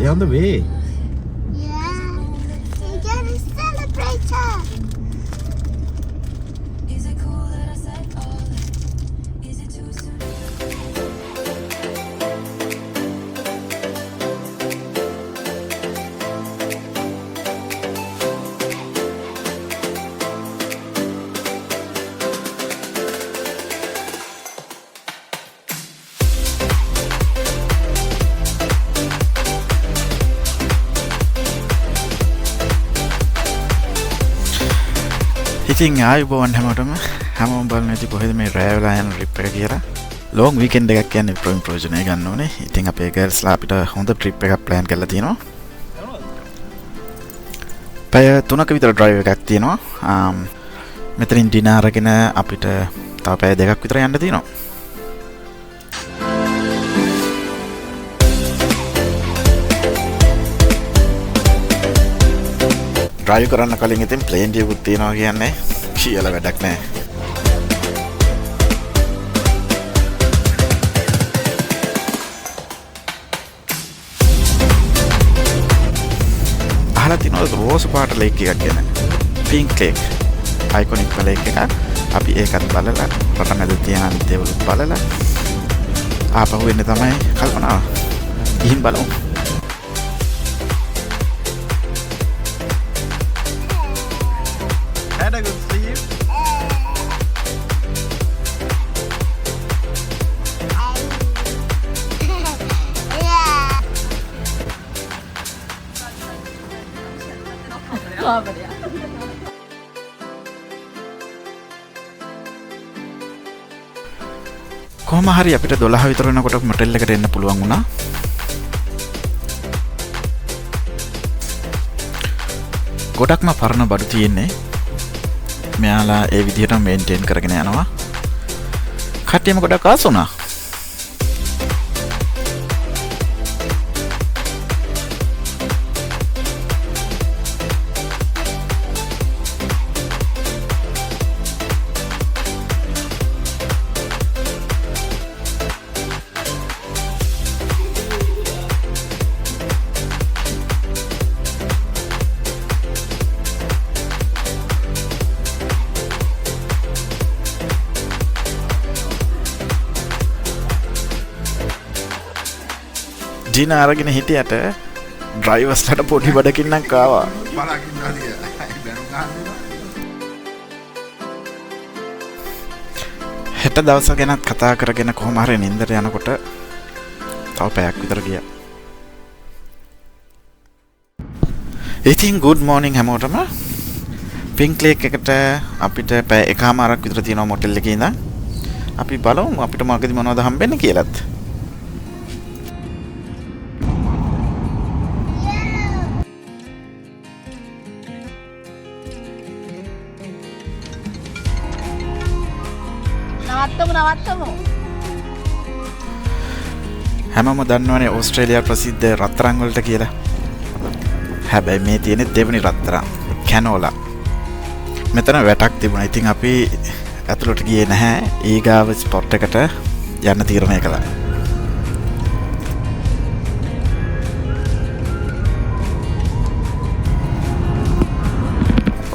They're on the way. Yeah. You gotta celebrate her. Is it cool that I said all that? Is it too soon? ඉතින් ආයුබෝවන් හැමෝම බලන ඉතින් කොහෙද මේ රෑ වෙලා යන ට්‍රිප් එක කියලා. ලොන් වීකෙන්ඩ් එකක් කියන්නේ ප්‍රයෝජනය ගන්න ඕනේ. ඉතින් අපේ ගර්ල්ස්ලා අපිට හොඳ ට්‍රිප් එකක් ප්ලෑන් කරලා තියෙනවා. පැය 3ක විතර ඩ්‍රයිව් එකක් තියෙනවා. මෙතනින් ඩිනර් අරගෙන අපිට තව පැය 2ක් විතර යන්න තියෙනවා. ඩ්‍රයිව් කරන්න කලින් ඉතින් ප්ලේන් ඩියුකුත් තියෙනවා කියන්නේ කියලා වැඩක් නැහැ. අහලා තියෙනවද රෝස් පාට ලේක් එකක් ගැන? Pink lake. අයිකොනික් ලේක් එකක්. අපි ඒකත් බලලා රට මැද තියෙන අනිත් දේවලුත් බලලා ආපහු වෙන්නේ තමයි කල්පනාව. ගිහින් බලමු. Had a good sleep. Yeah. කොහොම හරි අපිට 12 විතර වෙනකොට මොටෙල් එකට එන්න පුළුවන් වුණා. ගොඩක්ම පරණ බඩු තියෙන්නේ. මෙයාලා ඒ විදිහට මේන්ටේන් කරගෙන යනවා. කට්ටියම ගොඩක් ආස වුණා. ජීන අරගෙන හිටියට ඩ්‍රයිවර්ස්ලට පොඩි බඩකින් නම් කාවා. හෙට දවස ගැනත් කතා කරගෙන කොහොම හරි නින්දට යනකොට තව පැයක් විතර ගියා. ඉතින් good morning හැමෝටම. පින්ක් ලේක් එකට අපිට පැය එකමාරක් විතර තියෙනවා මොටෙල් එකේ ඉඳන්. අපි බලමු අපිට මාර්ගෙදි මොනවද හම්බෙන්නේ කියලාත්. නවත්තමු. හැමෝම දන්නවනේ ඕස්ට්‍රේලියා ප්‍රසිද්ධ රත්තරන් වලට කියලා. හැබැයි මේ තියෙන්නේ දෙවෙනි රත්තරන් කැනෝලා. මෙතන වැටක් තිබුණා. ඉතින් අපි ඇතුළට ගියේ නැහැ. ඊගාව ස්පොට් එකට යන්න තීරණය කළා.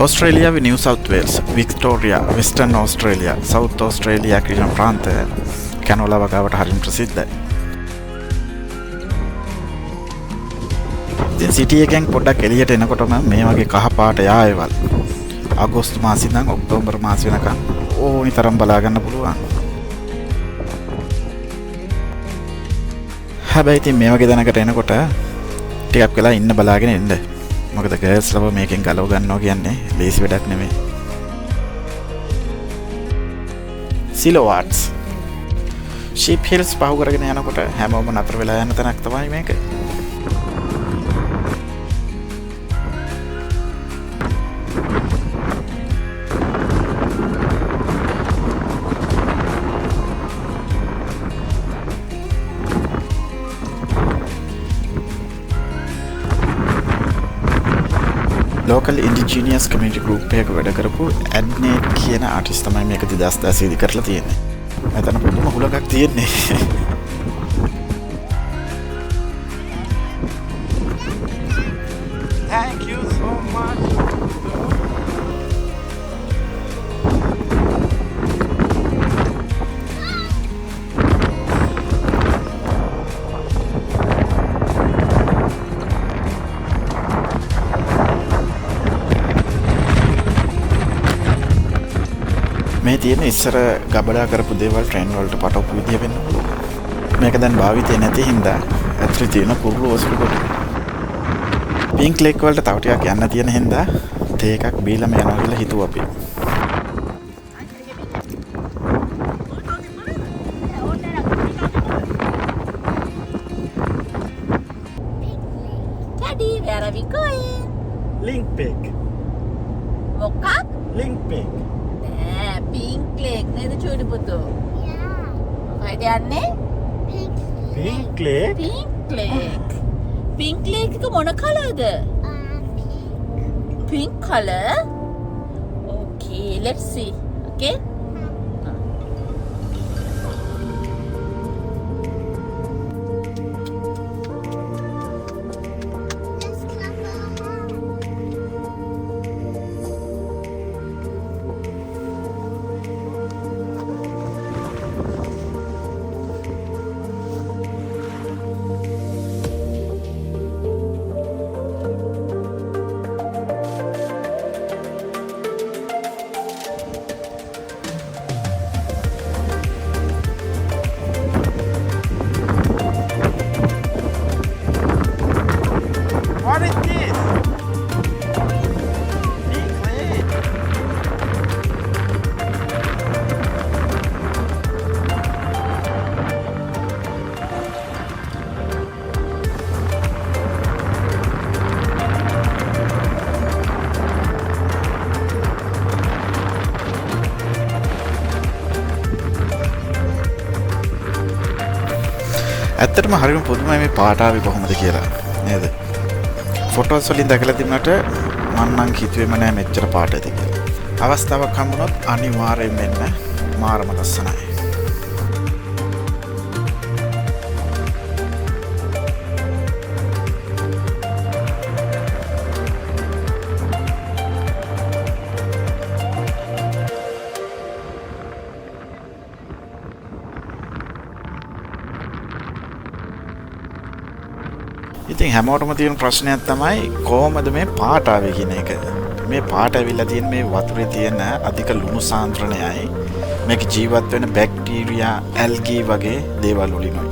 Australia with New South Wales, Victoria, Western Australia, South Australia කියන ප්‍රාන්තය කැනෝලා වගාවට හරිම ප්‍රසිද්ධයි. ඉතින් සිටි එකෙන් පොඩ්ඩක් එළියට එනකොටම මේ වගේ කහ පාට යායවල් අගෝස්තු මාසෙ ඉඳන් ඔක්තෝබර් මාසෙ වෙනකන් ඕනි තරම් බලා ගන්න පුළුවන්. හැබැයි ඉතින් මේ වගේ දැනකට එනකොට ටිකක් වෙලා ඉන්න බලාගෙන ඉන්න. මොකද ගර්ල්ස් ලව මේකෙන් ගලව ගන්නවා කියන්නේ ලේසි වැඩක් නෙමෙයි. සිලෝවාට්ස් ෂීප් හිල්ස් පහු කරගෙන යනකොට හැමෝම නතර වෙලා යන තැනක් තමයි මේක. local indigenous community group එකක වැඩ කරපු ඇඩ්නේට් කියන ආටිස්ට් තමයි මේක 2016 දී කරලා තියෙන්නේ. මෙතන පුදුම හුලඟක් තියෙන්නේ. Thank you so much. මේ තියෙන ඉස්සර ගබඩා කරපු දේවල් ට්‍රේන් වලට පටවපු විදිය වෙන්න පුළුවන්. මේක දැන් භාවිතේ නැති හින්දා ඇතුලේ තියෙන කුරුළු ඔසුළු කොට. පින්ක් ලේක් වලට තව ටිකක් යන්න තියෙන හින්දා තේ එකක් බීලම යනවා කියලා හිතුවා අපි. Daddy, where are we going? Link Pig. මොකක්? Link Pig. නෑ, pink lake නේද චූටි පුතෝ? Yeah. කොහෙද යන්නේ? Pink Lake. Pink lake. Pink lake එක මොන කලර්ද? Pink color. Okay, let's see. Okay? What is this? Pink Lake. ඇත්තටම හරිම පුදුමයි මේ පාට ආවේ කොහොමද කියලා නේද? ෆොටෝස් වලින් දැකලා තිබුණාට මම නම් හිතුවේම නෑ මෙච්චර පාට ඇති කියලා. අවස්ථාවක් හම්බුනොත් අනිවාර්යයෙන් මෙන්න මාරම ලස්සනයි. ඉතින් හැමෝටම තියෙන ප්‍රශ්නයක් තමයි කොහොමද මේ පාට ආවේ කියන එක. මේ පාට ඇවිල්ලා තියෙන මේ වතුරේ තියෙන අධික ලුණු සාන්ද්‍රණයයි මේක ජීවත් වෙන බැක්ටීරියා, ඇල්ගී වගේ දේවල් වලිනුයි.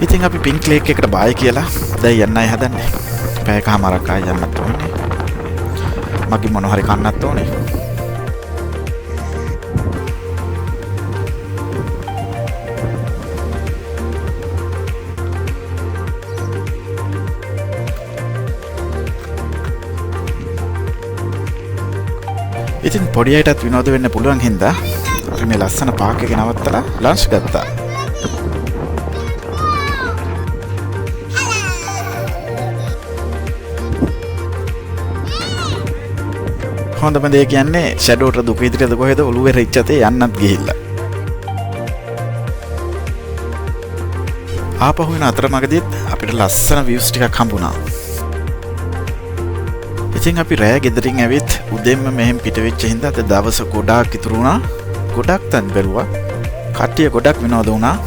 ඉතින් අපි පින්ක් ලේක් එකට බායි කියලා දැන් යන්නයි හදන්නේ. පැයකමාරක් ආයෙ යන්නත් ඕනේ. මගේ මොන හරි කන්නත් ඕනේ. ඉතින් පොඩි අයටත් විනෝද වෙන්න පුළුවන් හින්දා අපි මේ ලස්සන පාක් එකේ නවත්තලා ලන්ච් ගත්තා. හොඳම දේ කියන්නේ ෂැඩෝට දුක ඉදිරියද කොහෙද ඔළුවේ රිච්චතේ යන්නත් ගිහිල්ලා. ආපහු වෙන අතරමඟදීත් අපිට ලස්සන views ටිකක් හම්බුණා. ඉතින් අපි රෑ ගෙදරින් ඇවිත් උදෙන්ම මෙහෙම පිට වෙච්ච හින්දා අද දවස ගොඩාක් ඉතුරු වුණා. ගොඩක් තන් බැලුවා. කට්ටිය ගොඩක් විනෝද වුණා.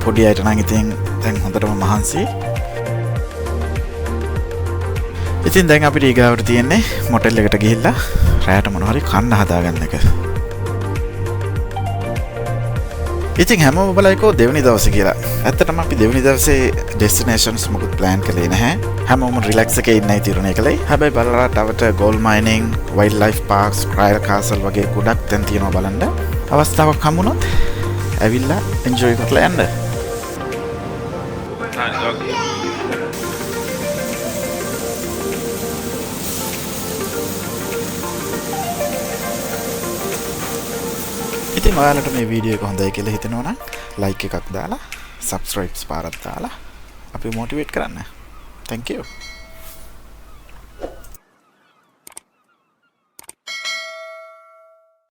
පොඩි අයට නම් ඉතින් දැන් හොඳටම මහන්සි. ඉතින් දැන් අපිට ඊගාවට තියෙන්නේ මොටෙල් එකට ගිහිල්ලා රැයට මොනවා හරි කන්න හදාගන්න එක. ඉතින් හැමෝම බලයිකෝ දෙවෙනි දවසේ කියලා. ඇත්තටම අපි දෙවෙනි දවසේ ඩෙස්ටිනේෂන්ස් මොකුත් ප්ලෑන් කළේ නැහැ. හැමෝම රිලැක්ස් එකේ ඉන්නයි තීරණය කළේ. හැබැයි බලලා තවට gold mining, wildlife parks, royal castle වගේ ගොඩක් තැන් තියෙනවා බලන්න. අවස්ථාවක් හම්බුනොත් ඇවිල්ලා එන්ජොයි කරලා යන්න. ඉතින් ඔයාලට මේ වීඩියෝ එක හොඳයි කියලා හිතෙනවා නම් ලයික් එකක් දාලා සබ්ස්ක්‍රයිබ්ස් පාරක් දාලා අපි මොටිවේට් කරන්න. Thank you.